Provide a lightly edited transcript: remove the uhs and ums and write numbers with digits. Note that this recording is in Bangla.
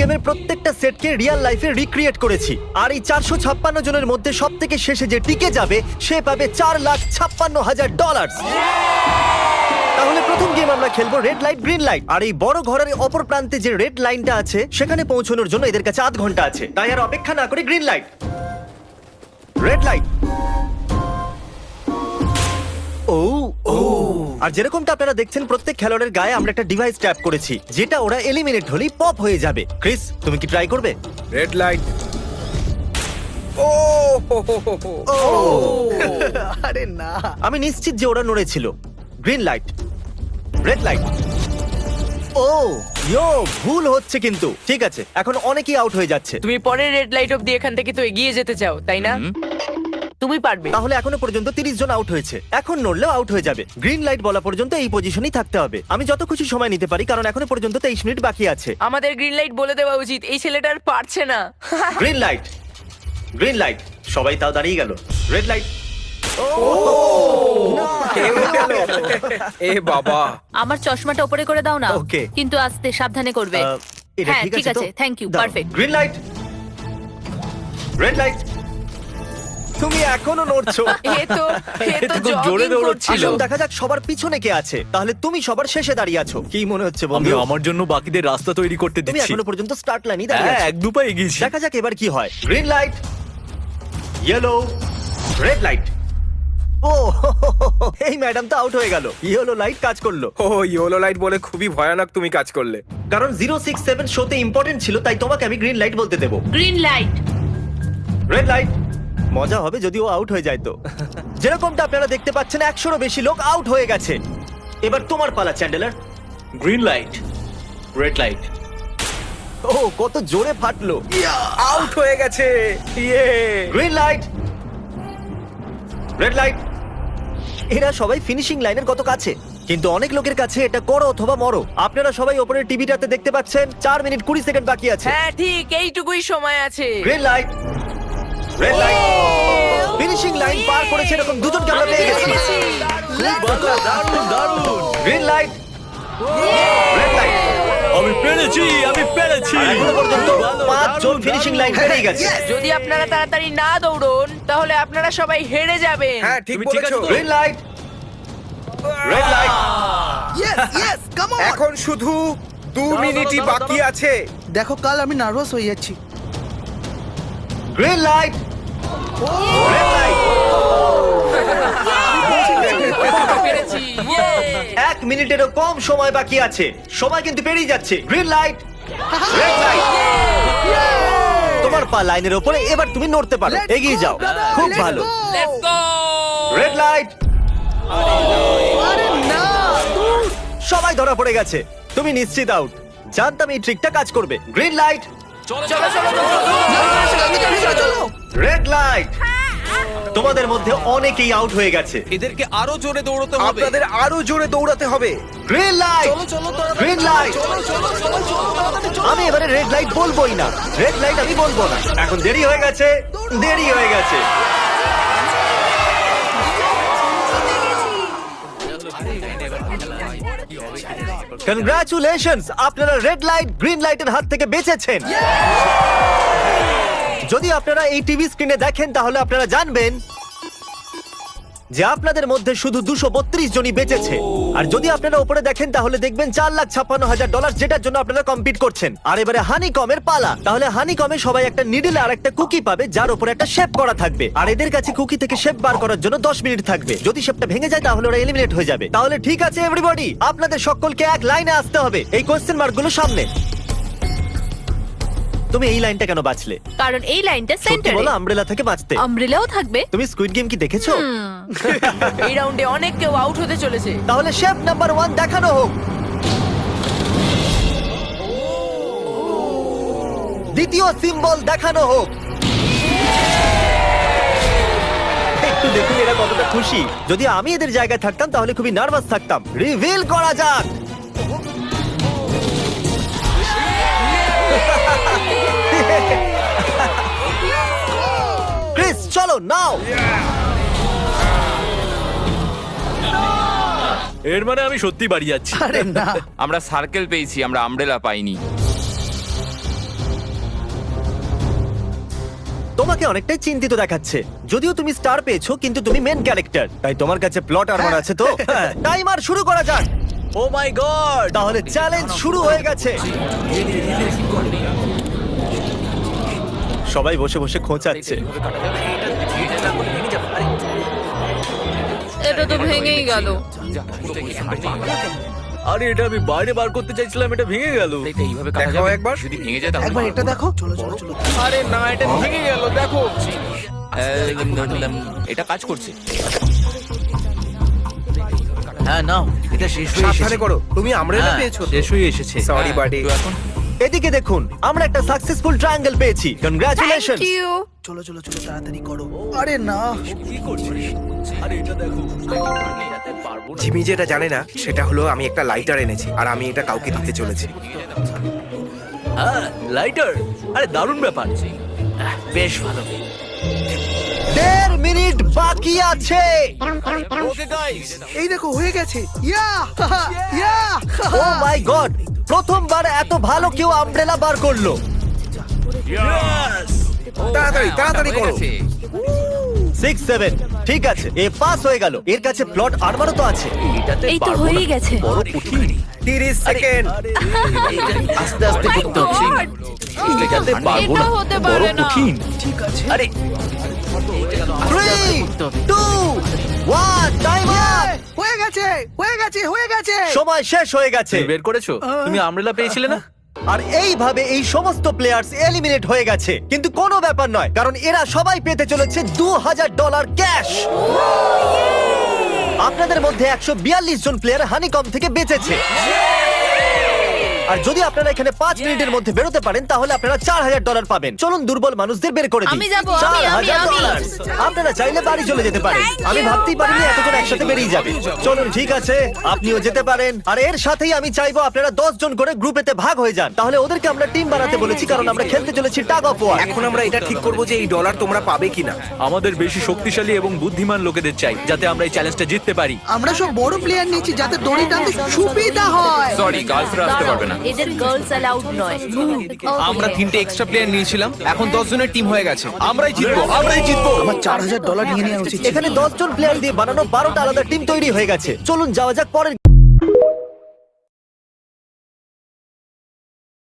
গেমের প্রত্যেকটা সেটকে রিয়েল লাইফে রিক্রিয়েট করেছি। আর এই 456 জনের মধ্যে সব থেকে শেষে যে টিকে যাবে সে পাবে $4,56,000। তাহলে প্রথম গেম আমরা খেলবো রেড লাইট গ্রিন লাইট। আর এই বড় ঘরের অপর প্রান্তে যে রেড লাইনটা আছে সেখানে পৌঁছানোর জন্য এদের কাছে 8 ঘন্টা আছে। তাই আর অপেক্ষা না করে গ্রিন লাইট, রেড লাইট। ও ও আর যেরকমটা আপনারা দেখছেন প্রত্যেক খেলোয়াড়ের গায়ে আমরা একটা ডিভাইস ট্যাপ করেছি যেটা ওরা এলিমিনেট হলেই পপ হয়ে যাবে। ক্রিস, তুমি কি ট্রাই করবে? Red light. ও আরে না, আমি নিশ্চিত যে ওরা নড়েছিল। Green light, red light. ও ইয়ো, ভুল হচ্ছে কিন্তু। ঠিক আছে, এখন অনেকেই আউট হয়ে যাচ্ছে। তুমি পরের রেড লাইট অব্দি এখান থেকে তো এগিয়ে যেতে চাও, তাই না? তুমি পারবে। তাহলে এখনো পর্যন্ত 30 জন আউট হয়েছে। এখন নড়লেও আউট হয়ে যাবে। গ্রিন লাইট বলা পর্যন্ত এই পজিশনেই থাকতে হবে। আমি যত খুশি সময় নিতে পারি কারণ এখনো পর্যন্ত 23 মিনিট বাকি আছে। আমাদের গ্রিন লাইট বলে দেওয়া উচিত, এই ছেলেটা আর পারছে না। Green light, green light. সবাই তাও দাঁড়িয়ে গেল। Red light. এ বাবা, আমার চশমাটা উপরে করে দাও না। Okay. কিন্তু আস্তে সাবধানে করবে। এটা হ্যাঁ, ঠিক ঠিক আছে তো? আছে, থ্যাংক ইউ, দাও। Perfect. Green light, red light. তুমি এখনো নড়ছো। এ তো তো জোরে jogging দৌড়চ্ছিল। করছিল। আসুন দেখা যাক সবার পিছনে কে আছে। তাহলে তুমি সবার শেষে দাঁড়িয়ে আছো। কি মনে হচ্ছে আমি বন্ধু? আমার জন্য বাকিদের রাস্তা তৈরি করতে তুমি দিচ্ছি। এখনো পর্যন্ত স্টার্ট লাইনই দাঁড়িয়ে হ্যাঁ, আছো। এক দু পা এগিয়েছি। দেখা যাক এবার কি হয়। Green light, yellow, red light. ও এই ম্যাডাম তো আউট হয়ে গেল। ইয়েলো লাইট কাজ করলো। ও ইয়েলো লাইট বলে খুবই ভয়ানক তুমি কাজ করলে। কারণ 067 শোতে ইম্পর্টেন্ট ছিল তাই তোমাকে আমি গ্রিন লাইট বলতে দেবো। Green light. Red light. মজা হবে যদি ও আউট হয়ে যায় তো। যেরকমটা আপনারা দেখতে পাচ্ছেন 100-এরও বেশি লোক আউট হয়ে গেছে। এবার তোমার পালা Chandler. Green light, red light. ও কত জোরে ফাটলো। আউট হয়ে গেছে। ইয়ে। Green light, red light. এরা সবাই ফিনিশিং লাইনের কত কাছে, কিন্তু অনেক লোকের কাছে এটা করো অথবা মরো। আপনারা সবাই ওপরের টিভিটাতে দেখতে পাচ্ছেন 4 মিনিট 20 সেকেন্ড বাকি আছে। হ্যাঁ ঠিক, এইটুকুই সময় আছে। Green light, red light. Finishing line পার করেছে এরকম দুজনকে আমরা পেয়ে গেছি। দারুণ দারুণ। Green light, red light. আমি পেরেছি, আমি পেরেছি। এখনো পর্যন্ত 5 জন ফিনিশিং লাইন পেরিয়ে গেছে। যদি আপনারা তাড়াতাড়ি না দৌড়ন তাহলে আপনারা সবাই হেরে যাবেন। হ্যাঁ ঠিক তুমি ঠিক বলেছো। আছো তো? Green light, red light. এখন শুধু 2 মিনিটই বাকি আছে। দেখো কাল আমি নার্ভাস হয়ে যাচ্ছি। Green light, red light. পেরেছি। ইয়ে! 1 মিনিটেরও কম সময় বাকি আছে। সময় কিন্তু পেরিয়ে যাচ্ছে। Green light, red light. তোমার পা লাইনের উপরে, এবার তুমি নড়তে পারো। এগিয়ে যাও, খুব ভালো। Let's go! Red light. সবাই ধরা পড়ে গেছে। তুমি নিশ্চিত আউট। জানতাম এই ট্রিকটা কাজ করবে। গ্রিন লাইট, চলো চলো চলো। Red light. তোমাদের মধ্যে অনেকেই আউট হয়ে গেছে। এদেরকে আরো জোরে দৌড়তে হবে। আপনাদের আরো জোরে দৌড়াতে হবে। Green light, green light. আমি এবারে রেড লাইট বলবোই না। রেড লাইট আমি বলবো না। এখন দেরি হয়ে গেছে, দেরি হয়ে গেছে। কনগ্রাচুলেশনস, আপনারা রেড লাইট গ্রিন লাইটের হাত থেকে বেঁচেছেন। যদি আপনারা এই টিভি স্ক্রিনে দেখেন তাহলে আপনারা জানবেন যে আপনাদের মধ্যে শুধু 232 জনই বেঁচেছে। আর যদি আপনারা উপরে দেখেন তাহলে দেখবেন $4,56,000 যেটার জন্য আপনারা কম্পিট করছেন। আর এবারে হানিকমের পালা। তাহলে হানিকমে সবাই একটা নিডল আর একটা কুকি পাবে যার উপরে একটা শেপ করা থাকবে। আর এদের কাছে কুকি থেকে শেপ বার করার জন্য 10 মিনিট থাকবে। যদি শেপটা ভেঙে যায় তাহলে ওরা এলিমিনেট হয়ে যাবে। তাহলে ঠিক আছে এভরিবডি, আপনাদের সকলকে এক লাইনে আসতে হবে। এই কোশ্চেন মার্কগুলো সামনে। তুমি এই লাইনটা কেন বাঁচলে? কারণ এই লাইনটা সত্যি সেন্টারে। বলো, আমব্রেলা থেকে বাঁচতে। আমব্রেলাও থাকবে। তুমি স্কুইড গেম কি দেখেছো? এই রাউন্ডে অনেক কেউ আউট হতে চলেছে। তাহলে শেপ নাম্বার 1 দেখানো হোক। দ্বিতীয় সিম্বল দেখানো হোক। একটু দেখুন এরা কতটা খুশি। যদি আমি এদের জায়গায় থাকতাম তাহলে খুবই নার্ভাস থাকতাম। রিভিল করা যাক। ক্রিস চলো নাও। এর মানে আমি সত্যি বাড়ি যাচ্ছি। আরে না, আমরা সার্কেল পেয়েছি, আমরা আমব্রেলা পাইনি। তোমাকে অনেকটাই চিন্তিত দেখাচ্ছে, যদিও তুমি স্টার পেয়েছো কিন্তু তুমি মেন ক্যারেক্টার, তাই তোমার কাছে প্লট আর্মার আছে তো। টাইমার শুরু করা যাক। ও মাই গড তাহলে চ্যালেঞ্জ শুরু হয়ে গেছে। সবাই বসে বসে খোঁচাচ্ছে। এটা তো ভেঙেই গেল। আরে এটা আমি বাইরে বার করতে চাইছিলাম, এটা ভেঙে গেল। দেখাও একবার। একবার এটা দেখো। চলো চলো চলো। আরে না, এটা ভেঙে গেল, দেখো। এটা কাজ করছে। হ্যাঁ নাও, এটা শেষ হয়ে সাবধানে এসেছে। করো, তুমি আমরেলা পেয়েছো। শেষ হয়ে এসেছে। Sorry buddy. এদিকে দেখুন, আমরা একটা সাকসেসফুল ট্রায়াঙ্গেল পেয়েছি। কনগ্রাচুলেশন। Thank you. চলো চলো চলো, তাড়াতাড়ি করো। আরে না, কি করছিস? আরে এটা দেখো। জিমি যেটা জানে না সেটা হলো আমি একটা লাইটার এনেছি আর আমি এটা কাউকে দিতে চলেছি। হ্যাঁ, লাইটার। আরে দারুণ ব্যাপার। বেশ ভালো। 1.5 মিনিট বাকি আছে। Okay guys. এই দেখো হয়ে গেছে। ইয়া ইয়া। ও মাই গড, প্রথমবার এত ভালো কেউ আমব্রেলা বার করলো। ইয়েস! তাড়াতাড়ি তাড়াতাড়ি করো। 6 7 ঠিক আছে, এ পাস হয়ে গেল। এর কাছে প্লট আর্মারও তো আছে। এটাতে এই তো পারবো হয়েই না। গেছে। বড় কঠিন। 30 সেকেন্ড। আস্তে আস্তে করতে হচ্ছে। এটাতে পারবো এটা না। হতে বড় পারে না। কঠিন। ঠিক আছে। আরে 3 2 1 টাইমার। হয়ে গেছে হয়ে গেছে হয়ে গেছে। সময় শেষ হয়ে গেছে। তুমি বের করেছো? তুমি আমব্রেলা পেয়েছিলে না? আর এইভাবে এই সমস্ত প্লেয়ার্স এলিমিনেট হয়ে গেছে, কিন্তু কোনো ব্যাপার নয়, কারণ এরা সবাই পেতে চলেছে $2000 ক্যাশ। আপনাদের মধ্যে 142 জন প্লেয়ার হানিকম থেকে বেঁচেছে। আর যদি আপনারা এখানে 5 মিনিটের মধ্যে বেরোতে পারেন তাহলে আপনারা $4000 পাবেন। চলুন দুর্বল মানুষদের বের করে দিই। আমি যাবো, আমি। $4000। আপনারা চাইলে বাড়ি চলে যেতে পারেন। Thank আমি you. ভাবতেই পারিনি এতজন একসাথে বেরিয়ে যাবে। চলুন ঠিক আছে, আপনিও যেতে পারেন। আর এর সাথেই আমি চাইবো আপনারা 10 জন করে গ্রুপেতে ভাগ হয়ে যান। তাহলে ওদেরকে আমরা টিম বানাতে বলেছি, কারণ আমরা খেলতে চলেছি টাগ অফ ওয়ার। এখন আমরা এটা ঠিক করব যে এই ডলার তোমরা পাবে কিনা। আমাদের বেশি শক্তিশালী এবং বুদ্ধিমান লোকেদের চাই, যাতে আমরা এই চ্যালেঞ্জটা জিততে পারি। আমরা সব বড় প্লেয়ার নিয়েছি যাতে দড়ি টানতে সুবিধা হয়। সরি, গার্লসরা আসতে পারবে না। এদের গার্লস অ্যালাউড নয়। আমরা 3টে এক্সট্রা প্লেয়ার নিয়েছিলাম, এখন 10 জনের টিম হয়ে গেছে। আমরাই জিতবো, আমরাই জিতবো। আমার $4000 নিয়ে নেওয়া উচিত ছিল। এখানে 10 জন প্লেয়ার দিয়ে বানানো 12টা আলাদা টিম তৈরি হয়ে গেছে। চলুন যাওয়া যাক পরের